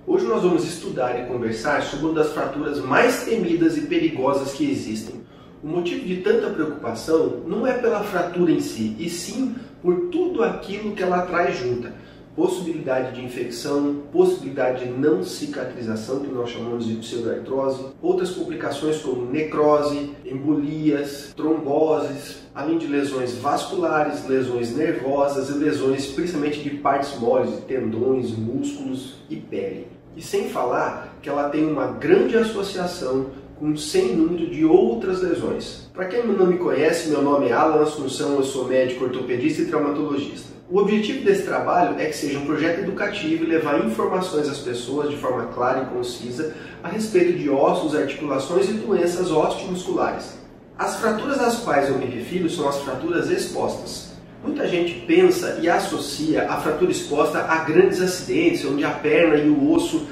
Hoje nós vamos estudar e conversar sobre uma das fraturas mais temidas e perigosas que existem. O motivo de tanta preocupação não é pela fratura em si, e sim por tudo aquilo que ela traz junta. Possibilidade de infecção, possibilidade de não cicatrização, que nós chamamos de pseudoartrose, outras complicações como necrose, embolias, tromboses, além de lesões vasculares, lesões nervosas e lesões principalmente de partes moles, de tendões, músculos e pele. E sem falar que ela tem uma grande associação com um sem número de outras lesões. Para quem não me conhece, meu nome é Alan Assunção, eu sou médico ortopedista e traumatologista. O objetivo desse trabalho é que seja um projeto educativo e levar informações às pessoas de forma clara e concisa a respeito de ossos, articulações e doenças osteomusculares. As fraturas às quais eu me refiro são as fraturas expostas. Muita gente pensa e associa a fratura exposta a grandes acidentes, onde a perna e o osso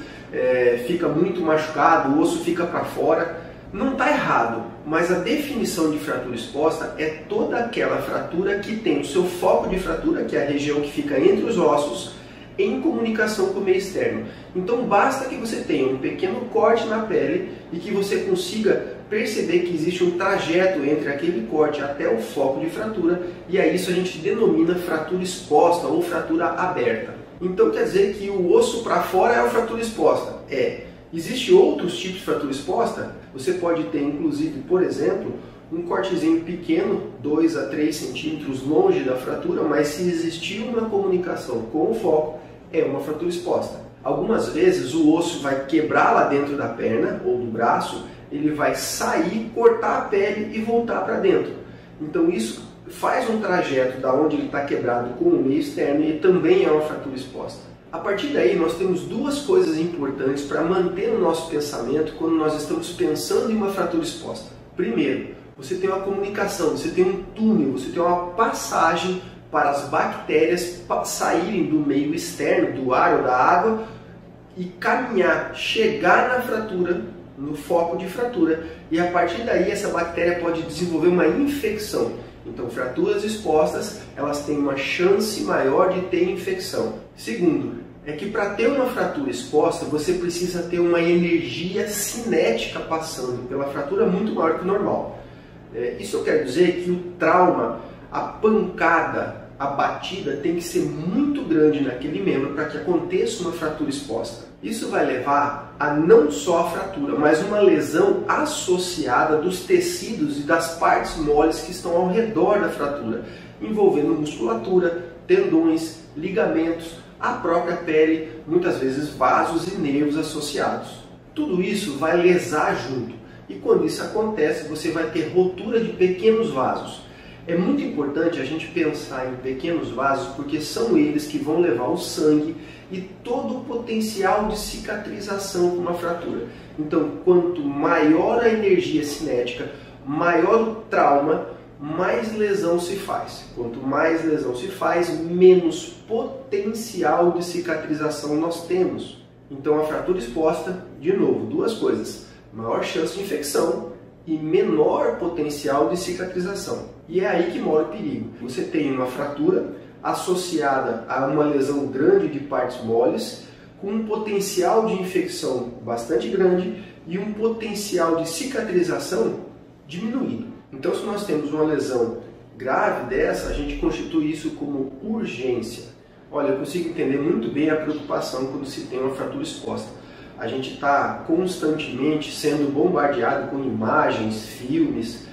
fica muito machucado, o osso fica para fora. Não está errado, mas a definição de fratura exposta é toda aquela fratura que tem o seu foco de fratura, que é a região que fica entre os ossos, em comunicação com o meio externo. Então basta que você tenha um pequeno corte na pele e que você consiga perceber que existe um trajeto entre aquele corte até o foco de fratura, e a isso a gente denomina fratura exposta ou fratura aberta. Então quer dizer que o osso para fora é a fratura exposta? Existem outros tipos de fratura exposta? Você pode ter, inclusive, por exemplo, um cortezinho pequeno, 2 a 3 centímetros longe da fratura, mas se existir uma comunicação com o foco, é uma fratura exposta. Algumas vezes o osso vai quebrar lá dentro da perna ou do braço, ele vai sair, cortar a pele e voltar para dentro. Então isso faz um trajeto da onde ele está quebrado com o meio externo e também é uma fratura exposta. A partir daí, nós temos duas coisas importantes para manter o nosso pensamento quando nós estamos pensando em uma fratura exposta. Primeiro, você tem uma comunicação, você tem um túnel, você tem uma passagem para as bactérias saírem do meio externo, do ar ou da água, e caminhar, chegar na fratura, no foco de fratura, e a partir daí essa bactéria pode desenvolver uma infecção. Então, fraturas expostas, elas têm uma chance maior de ter infecção. Segundo, é que para ter uma fratura exposta, você precisa ter uma energia cinética passando pela fratura muito maior que o normal. Isso quer dizer que o trauma, a pancada, a batida tem que ser muito grande naquele membro para que aconteça uma fratura exposta. Isso vai levar a não só a fratura, mas uma lesão associada dos tecidos e das partes moles que estão ao redor da fratura, envolvendo musculatura, tendões, ligamentos, a própria pele, muitas vezes vasos e nervos associados. Tudo isso vai lesar junto, e quando isso acontece, você vai ter rotura de pequenos vasos. É muito importante a gente pensar em pequenos vasos, porque são eles que vão levar o sangue e todo o potencial de cicatrização com uma fratura. Então, quanto maior a energia cinética, maior o trauma, mais lesão se faz. Quanto mais lesão se faz, menos potencial de cicatrização nós temos. Então, a fratura exposta, de novo, duas coisas: maior chance de infecção e menor potencial de cicatrização. E é aí que mora o perigo. Você tem uma fratura associada a uma lesão grande de partes moles, com um potencial de infecção bastante grande e um potencial de cicatrização diminuído. Então, se nós temos uma lesão grave dessa, a gente constitui isso como urgência. Olha, eu consigo entender muito bem a preocupação quando se tem uma fratura exposta. A gente está constantemente sendo bombardeado com imagens, filmes,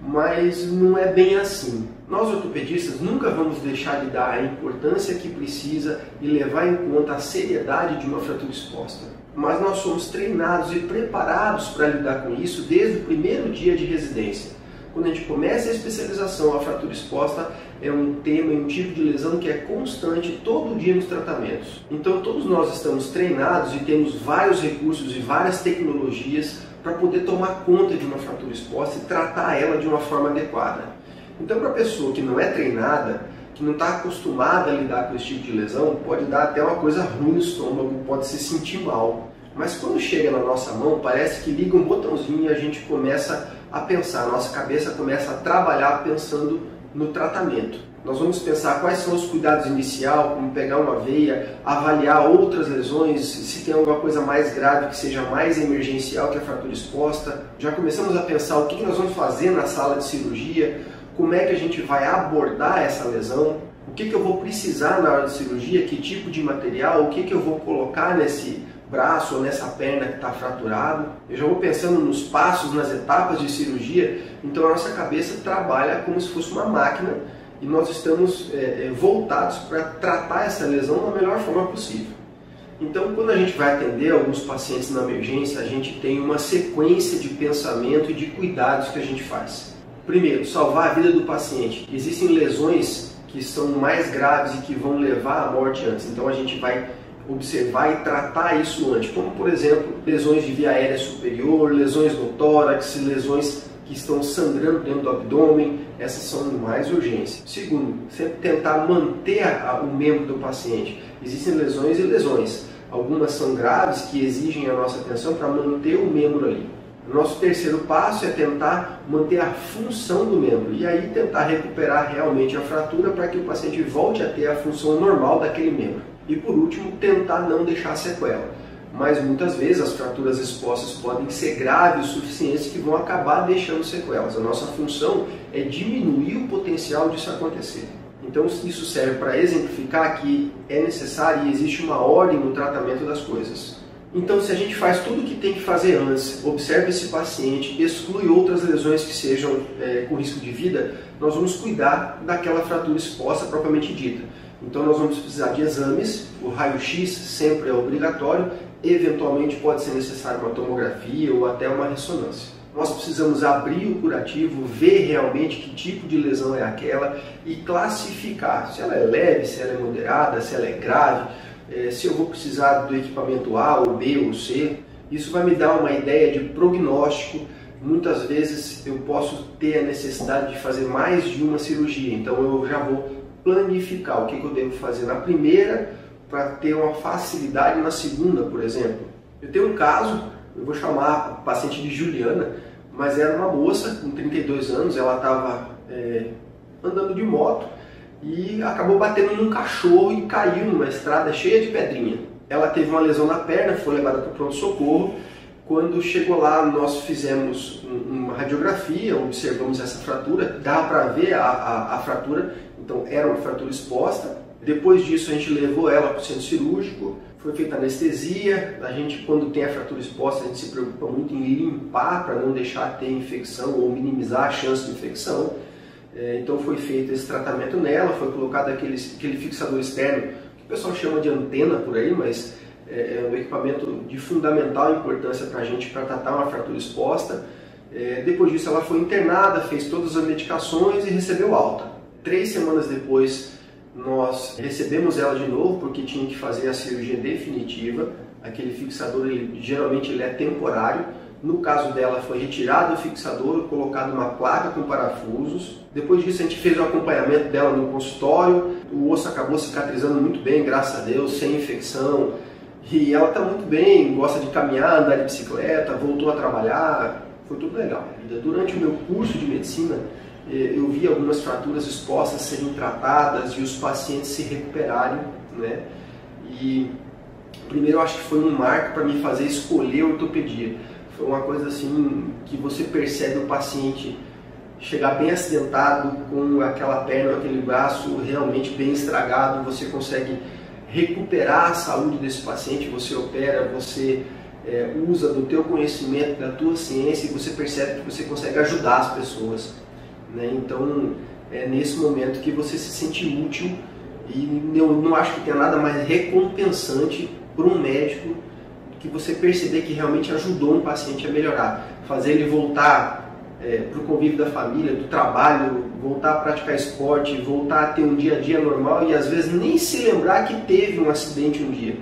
mas não é bem assim. Nós ortopedistas nunca vamos deixar de dar a importância que precisa e levar em conta a seriedade de uma fratura exposta. Mas nós somos treinados e preparados para lidar com isso desde o primeiro dia de residência. Quando a gente começa a especialização, a fratura exposta é um tema, um tipo de lesão que é constante todo dia nos tratamentos. Então todos nós estamos treinados e temos vários recursos e várias tecnologias para poder tomar conta de uma fratura exposta e tratar ela de uma forma adequada. Então, para a pessoa que não é treinada, que não está acostumada a lidar com esse tipo de lesão, pode dar até uma coisa ruim no estômago, pode se sentir mal. Mas quando chega na nossa mão, parece que liga um botãozinho e a gente começa a pensar, a nossa cabeça começa a trabalhar pensando no tratamento. Nós vamos pensar quais são os cuidados iniciais, como pegar uma veia, avaliar outras lesões, se tem alguma coisa mais grave que seja mais emergencial que a fratura exposta. Já começamos a pensar o que nós vamos fazer na sala de cirurgia, como é que a gente vai abordar essa lesão, o que eu vou precisar na hora de cirurgia, que tipo de material, o que eu vou colocar nesse braço ou nessa perna que está fraturado. Eu já vou pensando nos passos, nas etapas de cirurgia, então a nossa cabeça trabalha como se fosse uma máquina e nós estamos voltados para tratar essa lesão da melhor forma possível. Então, quando a gente vai atender alguns pacientes na emergência, a gente tem uma sequência de pensamento e de cuidados que a gente faz. Primeiro, salvar a vida do paciente. Existem lesões que são mais graves e que vão levar à morte antes, então a gente vai observar e tratar isso antes, como por exemplo, lesões de via aérea superior, lesões no tórax, lesões que estão sangrando dentro do abdômen, essas são mais urgência. Segundo, sempre tentar manter o membro do paciente. Existem lesões e lesões. Algumas são graves que exigem a nossa atenção para manter o membro ali. O nosso terceiro passo é tentar manter a função do membro e aí tentar recuperar realmente a fratura para que o paciente volte a ter a função normal daquele membro. E por último, tentar não deixar sequela. Mas muitas vezes as fraturas expostas podem ser graves o suficiente que vão acabar deixando sequelas. A nossa função é diminuir o potencial disso acontecer. Então isso serve para exemplificar que é necessário e existe uma ordem no tratamento das coisas. Então, se a gente faz tudo o que tem que fazer antes, observa esse paciente, exclui outras lesões que sejam com risco de vida, nós vamos cuidar daquela fratura exposta propriamente dita. Então, nós vamos precisar de exames, o raio-x sempre é obrigatório, eventualmente pode ser necessário uma tomografia ou até uma ressonância. Nós precisamos abrir o curativo, ver realmente que tipo de lesão é aquela e classificar se ela é leve, se ela é moderada, se ela é grave, se eu vou precisar do equipamento A, ou B ou C. Isso vai me dar uma ideia de prognóstico. Muitas vezes eu posso ter a necessidade de fazer mais de uma cirurgia, então eu já vou planificar o que eu devo fazer na primeira para ter uma facilidade na segunda, por exemplo. Eu tenho um caso, eu vou chamar a paciente de Juliana, mas era uma moça com 32 anos, ela estava andando de moto e acabou batendo num cachorro e caiu numa estrada cheia de pedrinha. Ela teve uma lesão na perna, foi levada para o pronto-socorro. Quando chegou lá, nós fizemos uma radiografia, observamos essa fratura, dava para ver a fratura, então era uma fratura exposta. Depois disso a gente levou ela para o centro cirúrgico, foi feita anestesia. A gente, quando tem a fratura exposta, a gente se preocupa muito em limpar para não deixar ter infecção ou minimizar a chance de infecção. Então foi feito esse tratamento nela, foi colocado aquele fixador externo, que o pessoal chama de antena por aí, mas é um equipamento de fundamental importância para a gente para tratar uma fratura exposta. Depois disso ela foi internada, fez todas as medicações e recebeu alta. 3 semanas depois nós recebemos ela de novo porque tinha que fazer a cirurgia definitiva. Aquele fixador geralmente ele é temporário. No caso dela foi retirado o fixador, colocado uma placa com parafusos. Depois disso a gente fez o acompanhamento dela no consultório. O osso acabou cicatrizando muito bem, graças a Deus, sem infecção. E ela está muito bem, gosta de caminhar, andar de bicicleta, voltou a trabalhar, foi tudo legal. Durante o meu curso de medicina, eu vi algumas fraturas expostas serem tratadas e os pacientes se recuperarem, né? E primeiro eu acho que foi um marco para me fazer escolher a ortopedia. Foi uma coisa assim que você percebe o paciente chegar bem acidentado, com aquela perna, aquele braço realmente bem estragado, você consegue recuperar a saúde desse paciente, você opera, você usa do teu conhecimento, da tua ciência e você percebe que você consegue ajudar as pessoas, né? Então é nesse momento que você se sente útil e eu não acho que tenha nada mais recompensante para um médico que você perceber que realmente ajudou um paciente a melhorar, fazer ele voltar para o convívio da família, do trabalho, voltar a praticar esporte, voltar a ter um dia a dia normal e às vezes nem se lembrar que teve um acidente um dia.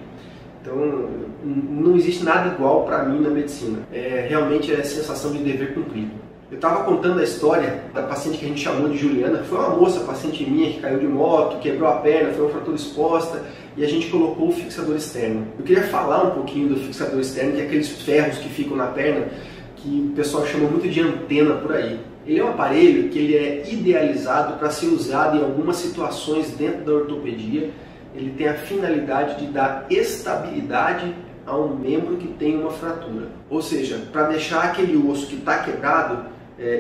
Então não existe nada igual para mim na medicina, realmente é a sensação de dever cumprido. Eu estava contando a história da paciente que a gente chamou de Juliana. Foi uma moça, paciente minha, que caiu de moto, quebrou a perna, foi uma fratura exposta e a gente colocou o fixador externo. Eu queria falar um pouquinho do fixador externo, que é aqueles ferros que ficam na perna, que o pessoal chama muito de antena por aí. Ele é um aparelho que ele é idealizado para ser usado em algumas situações dentro da ortopedia. Ele tem a finalidade de dar estabilidade a um membro que tem uma fratura. Ou seja, para deixar aquele osso que está quebrado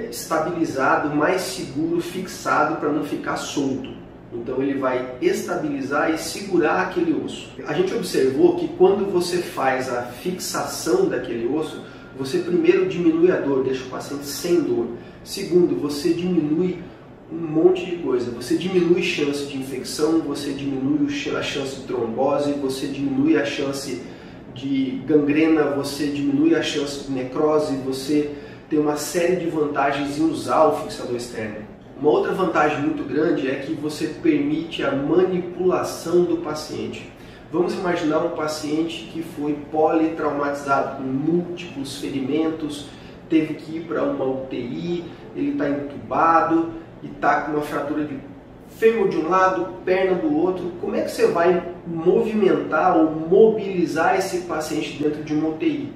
estabilizado, mais seguro, fixado, para não ficar solto. Então ele vai estabilizar e segurar aquele osso. A gente observou que quando você faz a fixação daquele osso, você primeiro diminui a dor, deixa o paciente sem dor. Segundo, você diminui um monte de coisa. Você diminui a chance de infecção, você diminui a chance de trombose, você diminui a chance de gangrena, você diminui a chance de necrose, você tem uma série de vantagens em usar o fixador externo. Uma outra vantagem muito grande é que você permite a manipulação do paciente. Vamos imaginar um paciente que foi politraumatizado, com múltiplos ferimentos, teve que ir para uma UTI, ele está entubado e está com uma fratura de fêmur de um lado, perna do outro. Como é que você vai movimentar ou mobilizar esse paciente dentro de uma UTI?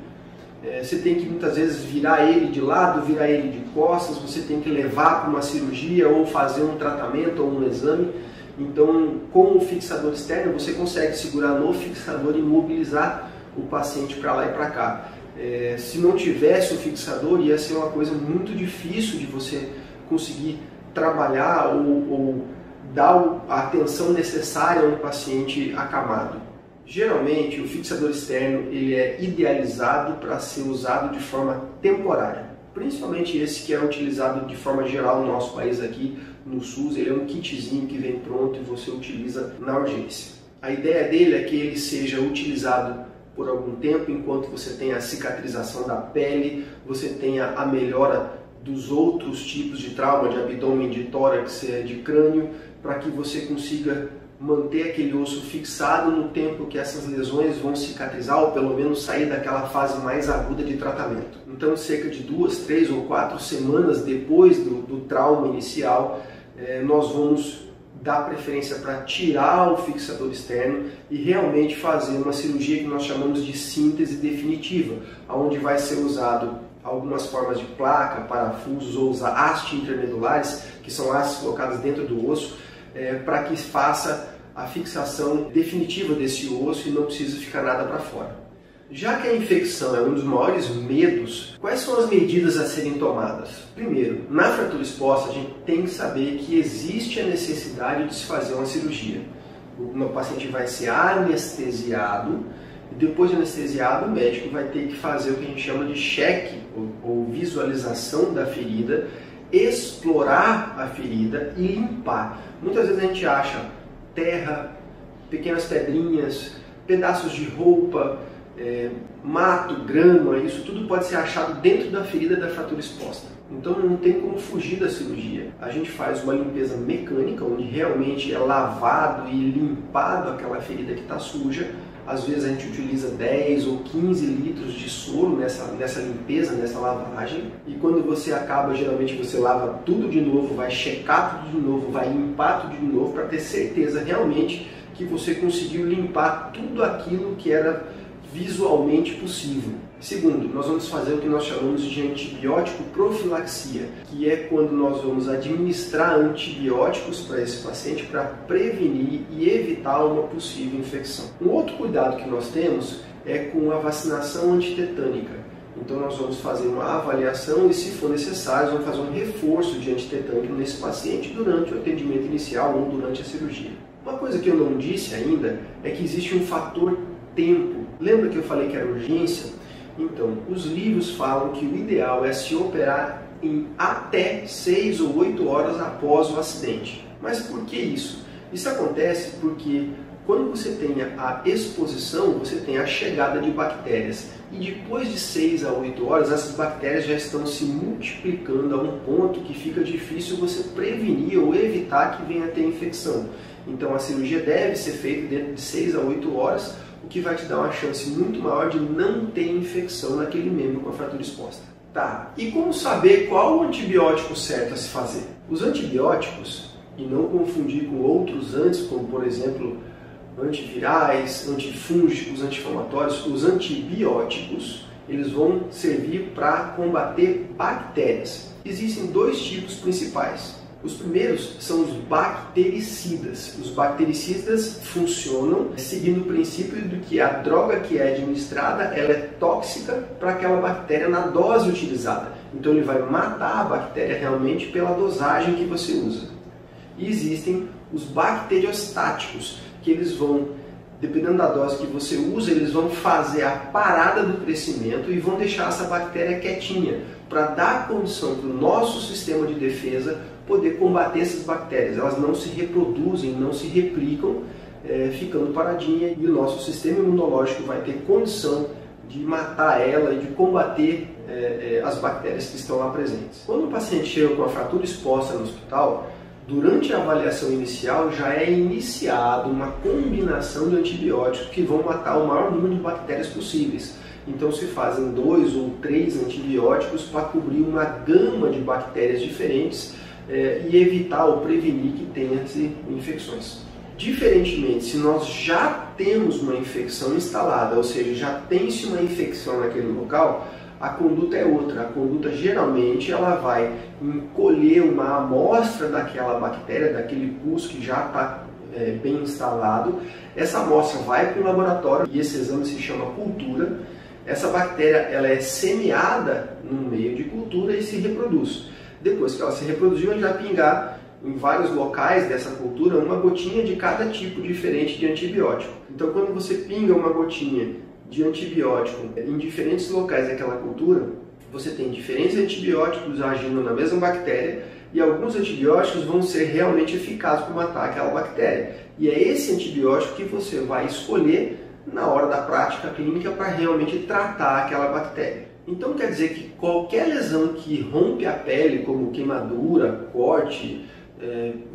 Você tem que muitas vezes virar ele de lado, virar ele de costas, você tem que levar para uma cirurgia ou fazer um tratamento ou um exame. Então, com o fixador externo, você consegue segurar no fixador e mobilizar o paciente para lá e para cá. Se não tivesse o fixador, ia ser uma coisa muito difícil de você conseguir trabalhar ou dar a atenção necessária a um paciente acamado. Geralmente, o fixador externo ele é idealizado para ser usado de forma temporária. Principalmente esse que é utilizado de forma geral no nosso país aqui, no SUS. Ele é um kitzinho que vem pronto e você utiliza na urgência. A ideia dele é que ele seja utilizado por algum tempo, enquanto você tem a cicatrização da pele, você tenha a melhora dos outros tipos de trauma, de abdômen, de tórax, de crânio, para que você consiga manter aquele osso fixado no tempo que essas lesões vão cicatrizar ou pelo menos sair daquela fase mais aguda de tratamento. Então, cerca de 2, 3 ou 4 semanas depois do trauma inicial, nós vamos dar preferência para tirar o fixador externo e realmente fazer uma cirurgia que nós chamamos de síntese definitiva, onde vai ser usado algumas formas de placa, parafusos ou hastes intermedulares, que são hastes colocadas dentro do osso, para que faça a fixação definitiva desse osso e não precisa ficar nada para fora. Já que a infecção é um dos maiores medos, quais são as medidas a serem tomadas? Primeiro, na fratura exposta a gente tem que saber que existe a necessidade de se fazer uma cirurgia. O paciente vai ser anestesiado e depois de anestesiado o médico vai ter que fazer o que a gente chama de cheque ou visualização da ferida, explorar a ferida e limpar. Muitas vezes a gente acha terra, pequenas pedrinhas, pedaços de roupa, mato, grama, isso tudo pode ser achado dentro da ferida da fratura exposta. Então não tem como fugir da cirurgia. A gente faz uma limpeza mecânica, onde realmente é lavado e limpado aquela ferida que está suja. Às vezes a gente utiliza 10 ou 15 litros de soro nessa limpeza, nessa lavagem. E quando você acaba, geralmente você lava tudo de novo, vai checar tudo de novo, vai limpar tudo de novo para ter certeza realmente que você conseguiu limpar tudo aquilo que era visualmente possível. Segundo, nós vamos fazer o que nós chamamos de antibiótico profilaxia, que é quando nós vamos administrar antibióticos para esse paciente para prevenir e evitar uma possível infecção. Um outro cuidado que nós temos é com a vacinação antitetânica. Então nós vamos fazer uma avaliação e, se for necessário, vamos fazer um reforço de antitetânico nesse paciente durante o atendimento inicial ou durante a cirurgia. Uma coisa que eu não disse ainda é que existe um fator tempo. Lembra que eu falei que era urgência? Então, os livros falam que o ideal é se operar em até 6 ou 8 horas após o acidente. Mas por que isso? Isso acontece porque quando você tem a exposição, você tem a chegada de bactérias. E depois de 6 a 8 horas, essas bactérias já estão se multiplicando a um ponto que fica difícil você prevenir ou evitar que venha a ter infecção. Então a cirurgia deve ser feita dentro de 6 a 8 horas, o que vai te dar uma chance muito maior de não ter infecção naquele membro com a fratura exposta. Tá, e como saber qual o antibiótico certo a se fazer? Os antibióticos, e não confundir com outros antes, como por exemplo antivirais, antifúngicos, anti-inflamatórios, os antibióticos, eles vão servir para combater bactérias. Existem dois tipos principais. Os primeiros são os bactericidas. Os bactericidas funcionam seguindo o princípio de que a droga que é administrada ela é tóxica para aquela bactéria na dose utilizada. Então ele vai matar a bactéria realmente pela dosagem que você usa. E existem os bacteriostáticos, que eles vão, dependendo da dose que você usa, eles vão fazer a parada do crescimento e vão deixar essa bactéria quietinha, para dar condição para o nosso sistema de defesa poder combater essas bactérias. Elas não se reproduzem, não se replicam, ficando paradinha, e o nosso sistema imunológico vai ter condição de matar ela e de combater as bactérias que estão lá presentes. Quando o paciente chega com a fratura exposta no hospital, durante a avaliação inicial já é iniciado uma combinação de antibióticos que vão matar o maior número de bactérias possíveis. Então se fazem 2 ou 3 antibióticos para cobrir uma gama de bactérias diferentes e evitar ou prevenir que tenha-se infecções. Diferentemente, se nós já temos uma infecção instalada, ou seja, já tem-se uma infecção naquele local, a conduta é outra. A conduta geralmente ela vai colher uma amostra daquela bactéria, daquele pus que já está bem instalado. Essa amostra vai para o laboratório e esse exame se chama cultura. Essa bactéria ela é semeada no meio de cultura e se reproduz. Depois que ela se reproduziu, a gente vai pingar em vários locais dessa cultura uma gotinha de cada tipo diferente de antibiótico. Então quando você pinga uma gotinha de antibiótico em diferentes locais daquela cultura, você tem diferentes antibióticos agindo na mesma bactéria e alguns antibióticos vão ser realmente eficazes para matar aquela bactéria. E é esse antibiótico que você vai escolher na hora da prática clínica para realmente tratar aquela bactéria. Então quer dizer que qualquer lesão que rompe a pele, como queimadura, corte,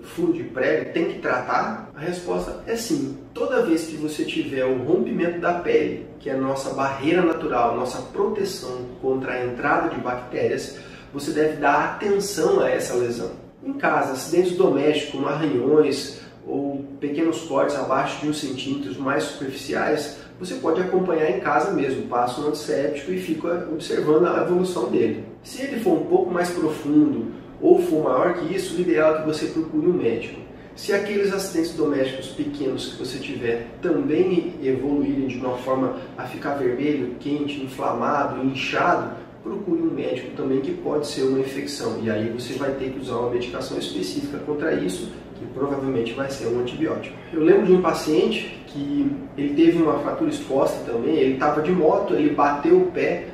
furo de prego, tem que tratar? A resposta é sim. Toda vez que você tiver o rompimento da pele, que é a nossa barreira natural, nossa proteção contra a entrada de bactérias, você deve dar atenção a essa lesão. Em casa, acidentes domésticos como arranhões ou pequenos cortes abaixo de 1 centímetro mais superficiais, você pode acompanhar em casa mesmo, passa um antisséptico e fica observando a evolução dele. Se ele for um pouco mais profundo ou for maior que isso, o ideal é que você procure um médico. Se aqueles acidentes domésticos pequenos que você tiver também evoluírem de uma forma a ficar vermelho, quente, inflamado, inchado, procure um médico também, que pode ser uma infecção. E aí você vai ter que usar uma medicação específica contra isso, que provavelmente vai ser um antibiótico. Eu lembro de um paciente que ele teve uma fratura exposta também, ele estava de moto, ele bateu o pé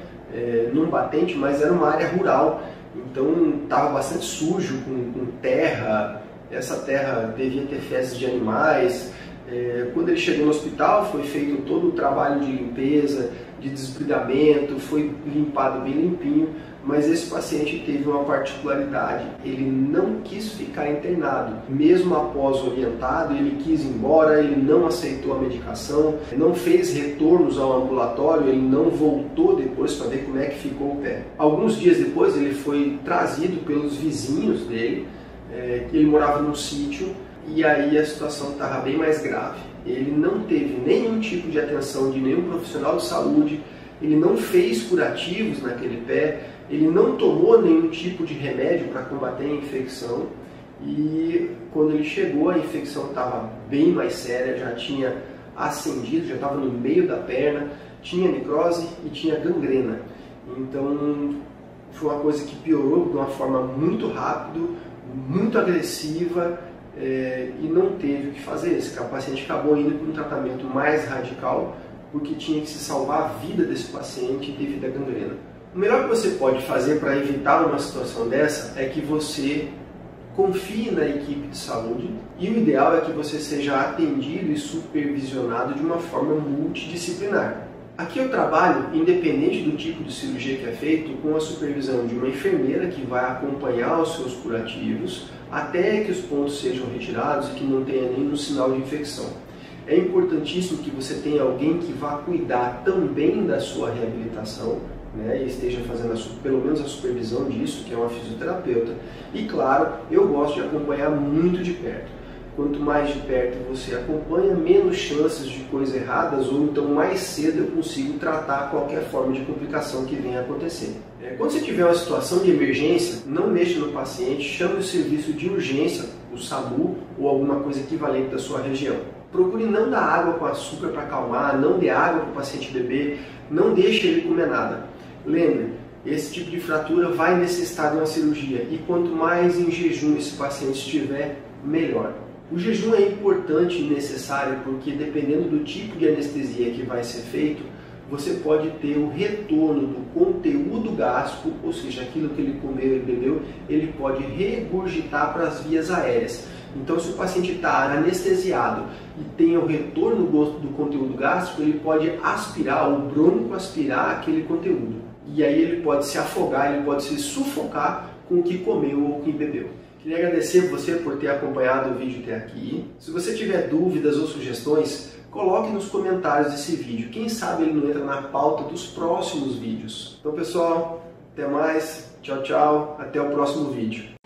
num batente, mas era uma área rural, então estava bastante sujo, com terra, essa terra devia ter fezes de animais. Quando ele chegou no hospital, foi feito todo o trabalho de limpeza, de desbridamento, foi limpado bem limpinho, mas esse paciente teve uma particularidade: ele não quis ficar internado. Mesmo após orientado, ele quis ir embora, ele não aceitou a medicação, não fez retornos ao ambulatório, ele não voltou depois para ver como é que ficou o pé. Alguns dias depois ele foi trazido pelos vizinhos dele, ele morava num sítio, e aí a situação estava bem mais grave. Ele não teve nenhum tipo de atenção de nenhum profissional de saúde, ele não fez curativos naquele pé, ele não tomou nenhum tipo de remédio para combater a infecção, e quando ele chegou a infecção estava bem mais séria, já tinha ascendido, já estava no meio da perna, tinha necrose e tinha gangrena. Então foi uma coisa que piorou de uma forma muito rápida, muito agressiva, e não teve o que fazer. Esse paciente acabou indo para um tratamento mais radical, porque tinha que se salvar a vida desse paciente devido à gangrena. O melhor que você pode fazer para evitar uma situação dessa é que você confie na equipe de saúde, e o ideal é que você seja atendido e supervisionado de uma forma multidisciplinar. Aqui eu trabalho, independente do tipo de cirurgia que é feito, com a supervisão de uma enfermeira que vai acompanhar os seus curativos até que os pontos sejam retirados e que não tenha nenhum sinal de infecção. É importantíssimo que você tenha alguém que vá cuidar também da sua reabilitação, e esteja fazendo pelo menos a supervisão disso, que é uma fisioterapeuta. E claro, eu gosto de acompanhar muito de perto. Quanto mais de perto você acompanha, menos chances de coisas erradas, ou então mais cedo eu consigo tratar qualquer forma de complicação que venha a acontecer. Quando você tiver uma situação de emergência, não mexa no paciente, chame o serviço de urgência, o SAMU ou alguma coisa equivalente da sua região. Procure não dar água com açúcar para acalmar, não dê água para o paciente beber, não deixe ele comer nada. Lembre, esse tipo de fratura vai necessitar de uma cirurgia e quanto mais em jejum esse paciente estiver, melhor. O jejum é importante e necessário porque dependendo do tipo de anestesia que vai ser feito, você pode ter o retorno do conteúdo gástrico, ou seja, aquilo que ele comeu e bebeu, ele pode regurgitar para as vias aéreas. Então, se o paciente está anestesiado e tem o retorno do conteúdo gástrico, ele pode aspirar ou broncoaspirar aquele conteúdo. E aí ele pode se afogar, ele pode se sufocar com o que comeu ou o que bebeu. Queria agradecer você por ter acompanhado o vídeo até aqui. Se você tiver dúvidas ou sugestões, coloque nos comentários desse vídeo. Quem sabe ele não entra na pauta dos próximos vídeos. Então, pessoal, até mais. Tchau, tchau. Até o próximo vídeo.